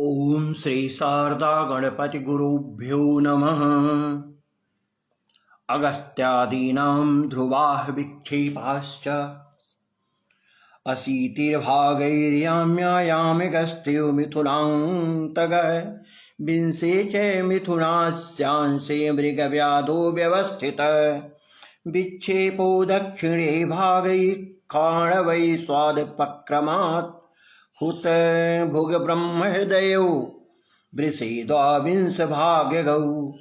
ओम श्री शारदा गणपति गुरुभ्यो नमः। अगस्त्यादीनां ध्रुवाः विक्षेपाश्च अशीतिर्भागैर्याम्यायामगस्त्यो मिथुनान्तगः विंशे च मिथुनास्यांशे मृगव्याधो व्यवस्थितः विक्षेपो दक्षिणे भागैः खाणवै स्वादपक्रमात् हुत भुग ब्रह्महृदयो वृषे द्वाविंश भाग्यगौ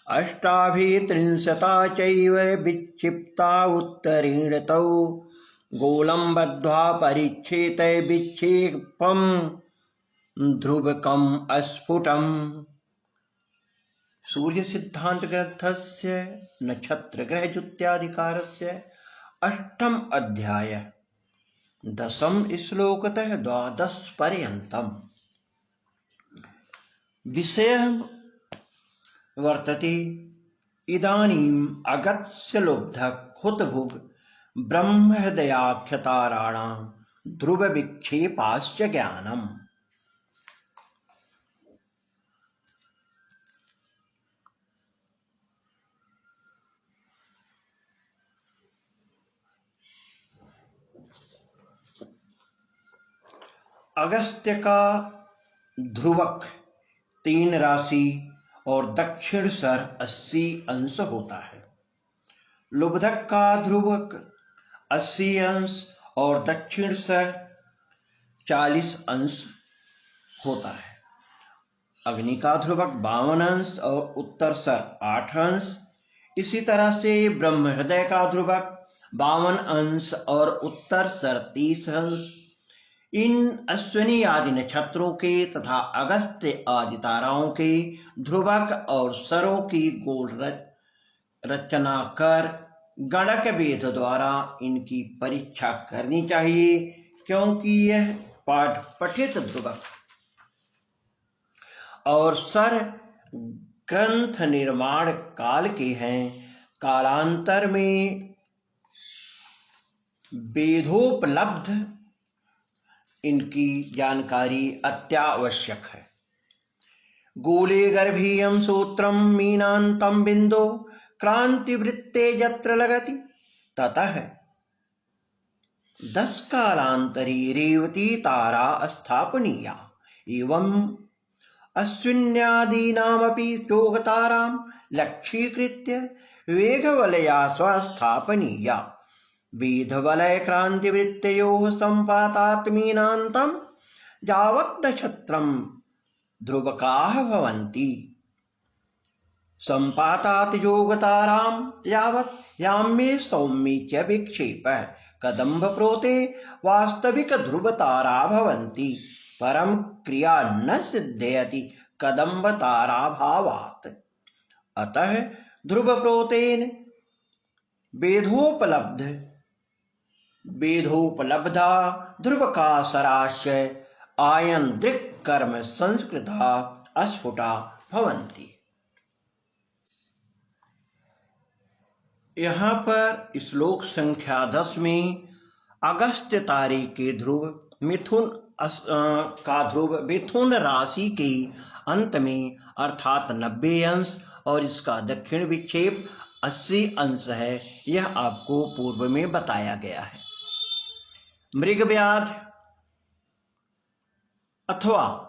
अष्टाभित्रिंशता चैव विक्षिप्ता उत्तरेण तौ गोलं बद्ध्वा परिच्छेत्य विक्षेपं ध्रुवकम् अस्फुटम्। सूर्य सिद्धांत ग्रंथस्य नक्षत्र ग्रह ज्योत्याधिकारस्य अष्टम अध्याय दशम श्लोकतः द्वादश पर्यन्तम्। विषयः वर्तते इदानीम् अगत्य लुब्धः हुतभुग् ब्रह्महृदयाख्यताराणां ध्रुवविक्षेपाश्च ज्ञानम्। अगस्त्य का ध्रुवक 3 राशि और दक्षिण सर 80 अंश होता है। लुब्धक का ध्रुवक 80 अंश और दक्षिण सर 40 अंश होता है। अग्नि का ध्रुवक 52 अंश और उत्तर सर 8 अंश। इसी तरह से ब्रह्म हृदय का ध्रुवक 52 अंश और उत्तर सर 30 अंश। इन अश्विनी आदि नक्षत्रों के तथा अगस्त्य आदि ताराओं के ध्रुवक और सरों की गोल रचना कर गणक वेद द्वारा इनकी परीक्षा करनी चाहिए, क्योंकि यह पाठ पठित ध्रुवक और सर ग्रंथ निर्माण काल के हैं। कालांतर में वेदोपलब्ध इनकी जानकारी अत्यावश्यक है। गोले गर्भीयं सूत्रम मीनांतम बिंदो क्रांतिवृत्ते यत्र लगति ततः 10 कालांतरी रेवती तारा स्थापनीया एवं अश्विन्यादीनामपि योगतारां लक्ष्यीकृत्य वेगवलया स्वस्थापनीया। वेधवलय क्रांतिवृत्तयोः सम्पातात् मीनान्तं यावत् नक्षत्रं ध्रुवकाः भवन्ति। सम्पातात् योगतारां यावत् याम्ये सौम्ये च विक्षेपः कदम्ब प्रोते वास्तविक ध्रुवतारा भवन्ति। परं क्रिया न सिद्ध्यति कदम्ब ताराभावात्। अतः ध्रुवप्रोतेन वेदोपलब्धा ध्रुवका सराश्य आयन दृक् कर्म संस्कृता अस्फुटा भवन्ति। यहाँ पर श्लोक संख्या 10 में अगस्त्य तारे के ध्रुव मिथुन राशि के अंत में अर्थात 90 अंश और इसका दक्षिण विक्षेप 80 अंश है, यह आपको पूर्व में बताया गया है। मृगव्याध अथवा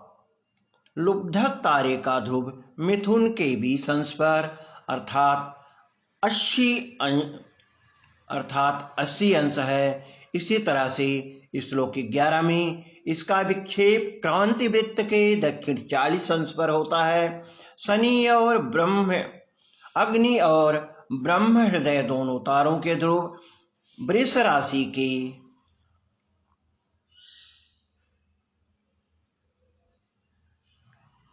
लुब्धक तारे का ध्रुव मिथुन के 20 अंश पर अर्थात 80 अंश है। इसी तरह से श्लोक 11 में इसका विक्षेप क्रांति वृत्त के दक्षिण 40 अंश पर होता है। शनि और अग्नि और ब्रह्म हृदय दोनों तारों के ध्रुव वृष राशि के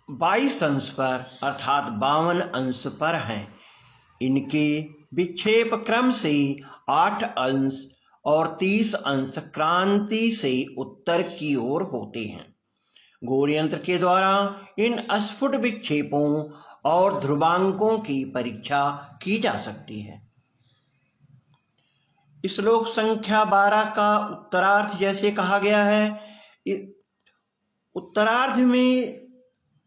22 अंश पर अर्थात 52 अंश पर हैं। इनके विक्षेप क्रम से 8 अंश और 30 अंश क्रांति से उत्तर की ओर होते हैं। गौड़ यंत्र के द्वारा इन अस्फुट विक्षेपों और ध्रुवांकों की परीक्षा की जा सकती है। श्लोक संख्या 12 का उत्तरार्थ जैसे कहा गया है, उत्तरार्ध में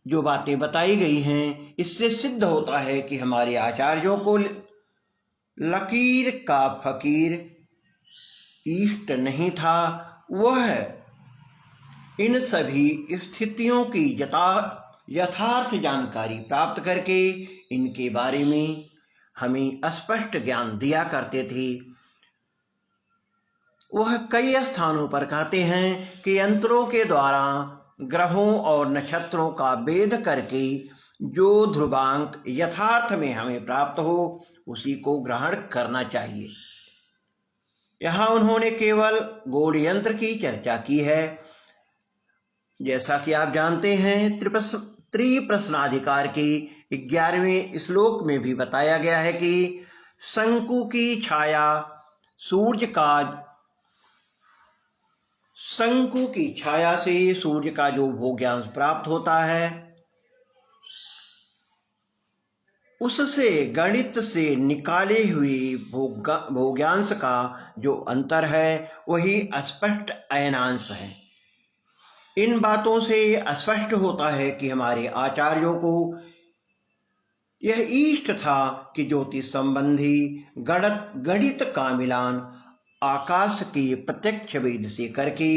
जो बातें बताई गई हैं, इससे सिद्ध होता है कि हमारे आचार्यों को लकीर का फकीर इष्ट नहीं था। वह इन सभी स्थितियों की यथार्थ जानकारी प्राप्त करके इनके बारे में हमें स्पष्ट ज्ञान दिया करते थे। वह कई स्थानों पर कहते हैं कि यंत्रों के द्वारा ग्रहों और नक्षत्रों का भेद करके जो ध्रुवांक यथार्थ में हमें प्राप्त हो उसी को ग्रहण करना चाहिए। यहाँ उन्होंने केवल गौड़ यंत्र की चर्चा की है। जैसा कि आप जानते हैं, त्रिप्रश्नाधिकार के 11वें श्लोक में भी बताया गया है कि शंकु की छाया से सूर्य का जो भोग्यांश प्राप्त होता है, उससे गणित से निकाले हुए भोग्यांश का जो अंतर है वही स्पष्ट अयनांश है। इन बातों से स्पष्ट होता है कि हमारे आचार्यों को यह इष्ट था कि ज्योतिष संबंधी गणित का मिलान आकाश के प्रत्यक्ष वेद से करके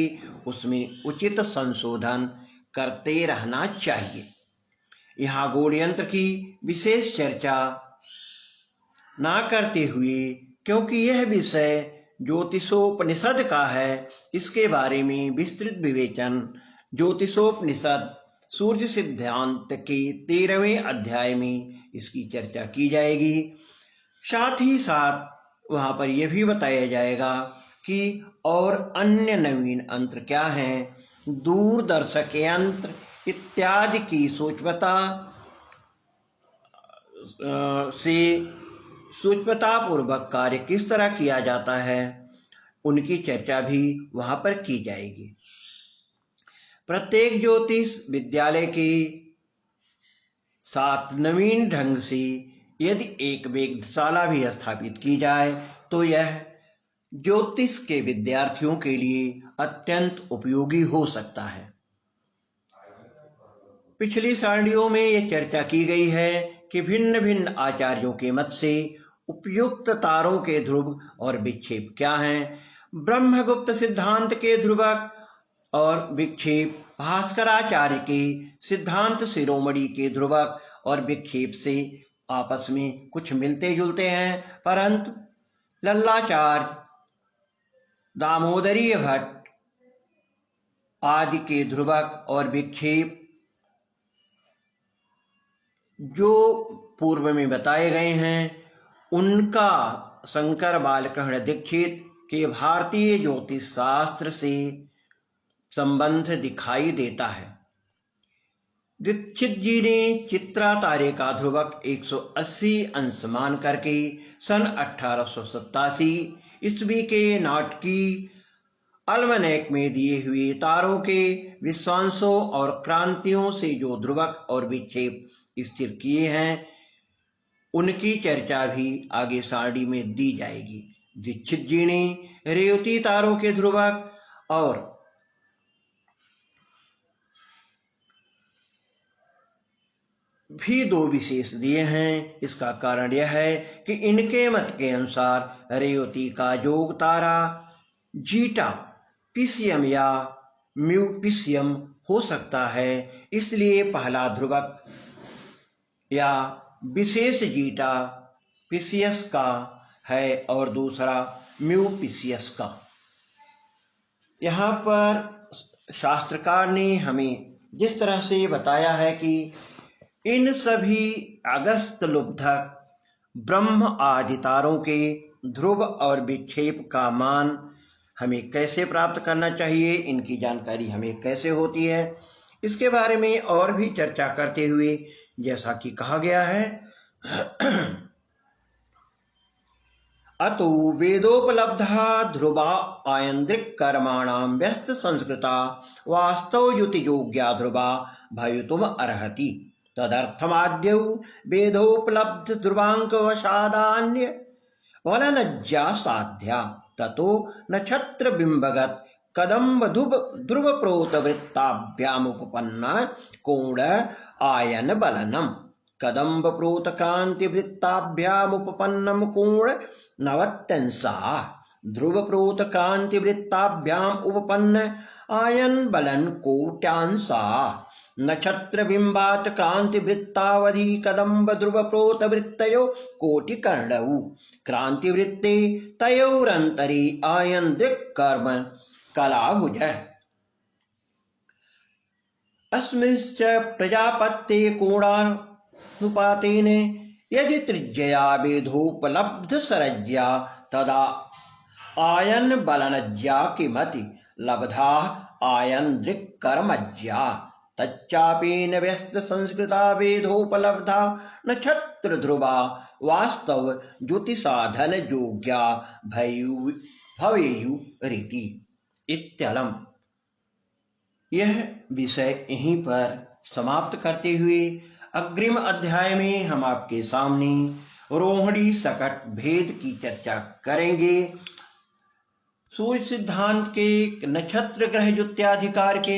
उसमें उचित संशोधन करते रहना चाहिए। यहाँ गौड़ यंत्र की विशेष चर्चा ना करते हुए, क्योंकि यह विषय ज्योतिषोपनिषद का है, इसके बारे में विस्तृत विवेचन ज्योतिषोपनिषद सूर्य सिद्धांत के 13वें अध्याय में इसकी चर्चा की जाएगी। साथ ही साथ वहां पर यह भी बताया जाएगा कि और अन्य नवीन यंत्र क्या हैं, दूरदर्शक यंत्र इत्यादि की सूक्ष्मता पूर्वक कार्य किस तरह किया जाता है, उनकी चर्चा भी वहां पर की जाएगी। प्रत्येक ज्योतिष विद्यालय के साथ नवीन ढंग से यदि एक वेधशाला भी स्थापित की जाए तो यह ज्योतिष के विद्यार्थियों के लिए अत्यंत उपयोगी हो सकता है। पिछली सारणियों में यह चर्चा की गई है कि भिन्न भिन्न आचार्यों के मत से उपयुक्त तारों के ध्रुव और विक्षेप क्या हैं। ब्रह्मगुप्त सिद्धांत के ध्रुवक और विक्षेप भास्कराचार्य के सिद्धांत शिरोमणि के ध्रुवक और विक्षेप से आपस में कुछ मिलते जुलते हैं, परंतु लल्लाचार्य, दामोदरीय भट्ट आदि के ध्रुवक और विक्षेप जो पूर्व में बताए गए हैं, उनका शंकर बालकृष्ण दीक्षित के भारतीय ज्योतिष शास्त्र से संबंध दिखाई देता है। दीक्षित जी ने चित्रा तारे का ध्रुवक 180 अंश मान करके सन 1887 ईस्वी के नाटकी अल्मनैक में दिए हुए तारों के विश्वांशों और क्रांतियों से जो ध्रुवक और विक्षेप स्थिर किए हैं, उनकी चर्चा भी आगे सारणी में दी जाएगी। दीक्षित जी ने रेवती तारों के ध्रुवक और भी 2 विशेष दिए हैं। इसका कारण यह है कि इनके मत के अनुसार रेवती का योग तारा जीटा पिसियम या म्यूपिसियम हो सकता है, इसलिए पहला ध्रुवक या विशेष जीटा पिसियस का है और दूसरा म्यूपिसियस का। यहाँ पर शास्त्रकार ने हमें जिस तरह से बताया है कि इन सभी अगस्त लुब्धक ब्रह्म आदि तारों के ध्रुव और विक्षेप का मान हमें कैसे प्राप्त करना चाहिए, इनकी जानकारी हमें कैसे होती है, इसके बारे में और भी चर्चा करते हुए जैसा कि कहा गया है, अतो वेदोपलब्धा ध्रुवा आयन्द्रिक कर्माणां व्यस्त संस्कृता वास्तव युति योग्या ध्रुवा भवितुम अर्हति। तदर्थमाद्यौ वेदोपलब्ध ध्रुवांक वशादान्य वलनज्जा साध्या ततो नक्षत्र बिंबगत कदम्ब ध्रुव प्रोत वृत्ताभ्यामुपपन्न कोण आयन बलनम। कदम्ब प्रोत क्रांति वृत्ताभ्यामुपपन्नम कोण नवत्यंसा। ध्रुव प्रोत क्रांति वृत्ताभ्याम उपपन्न आयन बलन कोट्यांसा। नक्षत्र बिंबात क्रांति वृत्तावधि कदम्ब ध्रुव प्रोत वृत्तयो कोटि कर्णौ। क्रांति वृत्ते तयोरंतरे आयन दृक् कर्म कलाभुज। अस्मिश्च प्रजापत्ते कोणानुपातेन यदि त्रिज्यया वेदोपलब्ध सरज्या तदा आयन बलनज्या किमति लब्धा आयन दृक् कर्मज्या। तच्चापेन व्यस्त संस्कृता वेदोपलब्धा नक्षत्र ध्रुवा वास्तव ज्योति साधन योग्या भवेयु रीति इत्यलम। यह विषय यहीं पर समाप्त करते हुए अग्रिम अध्याय में हम आपके सामने रोहिणी सकट भेद की चर्चा करेंगे। सूर्य सिद्धांत के नक्षत्र ग्रह ज्योत्याधिकार के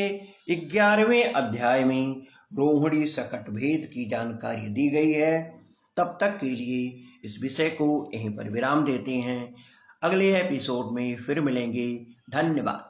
11वें अध्याय में रोहिणी सकट भेद की जानकारी दी गई है। तब तक के लिए इस विषय को यहीं पर विराम देते हैं। अगले एपिसोड में फिर मिलेंगे। धन्यवाद।